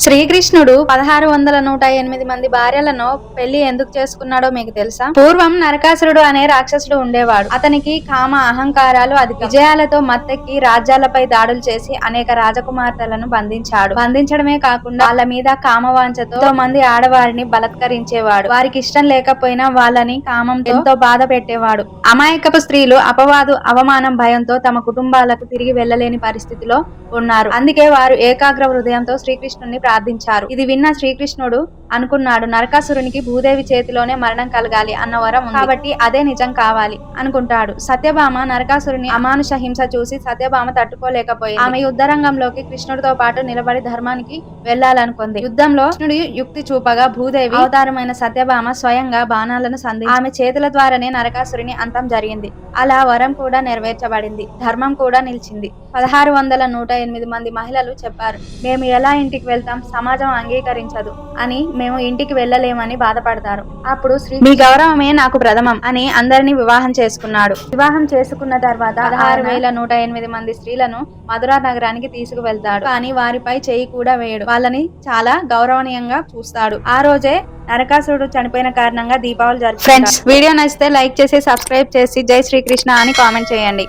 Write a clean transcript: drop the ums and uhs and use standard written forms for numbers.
శ్రీకృష్ణుడు 1618 మంది భార్యలను పెళ్లి ఎందుకు చేసుకున్నాడో మీకు తెలుసా? పూర్వం నరకాసురుడు అనే రాక్షసుడు ఉండేవాడు. అతనికి కామ అహంకారాలు అధిక. విజయాలతో మత్తెక్కి రాజ్యాలపై దాడులు చేసి అనేక రాజకుమార్తెలను బంధించాడు. బంధించడమే కాకుండా వాళ్ళ మీద కామవాంఛతో ఎంతో మంది ఆడవారిని బలత్కరించేవాడు. వారికి ఇష్టం లేకపోయినా వాళ్ళని కామంతో ఎంతో బాధ పెట్టేవాడు. అమాయకపు స్త్రీలు అపవాదు అవమానం భయంతో తమ కుటుంబాలకు తిరిగి వెళ్లలేని పరిస్థితిలో ఉన్నారు. అందుకే వారు ఏకాగ్ర హృదయంతో శ్రీకృష్ణుని ప్రార్థించారు. ఇది విన్న శ్రీకృష్ణుడు అనుకున్నాడు, నరకాసురునికి భూదేవి చేతిలోనే మరణం కలగాలి అన్న వరం ఉంది కాబట్టి అదే నిజం కావాలి అనుకుంటాడు. సత్యభామ నరకాసురుని అమానుష హింస చూసి సత్యభామ తట్టుకోలేకపోయింది. ఆమె యుద్ధరంగంలోకి కృష్ణుడితో పాటు నిలబడి ధర్మానికి వెళ్లాలనుకుంది. యుద్ధంలో కృష్ణుడి యుక్తి చూపగా భూదేవి అవతారమైన సత్యభామ స్వయంగా బాణాలను సంధించి ఆమె చేతుల ద్వారానే నరకాసురుని అంతం జరిగింది. అలా వరం కూడా నెరవేర్చబడింది. ధర్మం కూడా నిలిచింది. 1618 మంది మహిళలు చెప్పారు, మేము ఎలా ఇంటికి వెళ్తాం, సమాజం అంగీకరించదు అని మేము ఇంటికి వెళ్ళలేమని బాధపడతారు. అప్పుడు శ్రీ మీ గౌరవమే నాకు ప్రథమం అని అందరినీ వివాహం చేసుకున్నాడు. వివాహం చేసుకున్న తర్వాత 16,108 మంది స్త్రీలను మధురా నగరానికి తీసుకువెళ్తాడు. కానీ వారిపై చేయి కూడా వేయడు. వాళ్ళని చాలా గౌరవనీయంగా చూస్తాడు. ఆ రోజే నరకాసురుడు చనిపోయిన కారణంగా దీపావళి జరుపుకుంటారు. ఫ్రెండ్స్, వీడియో నచ్చితే లైక్ చేసి సబ్స్క్రైబ్ చేసి జై శ్రీకృష్ణ అని కామెంట్ చేయండి.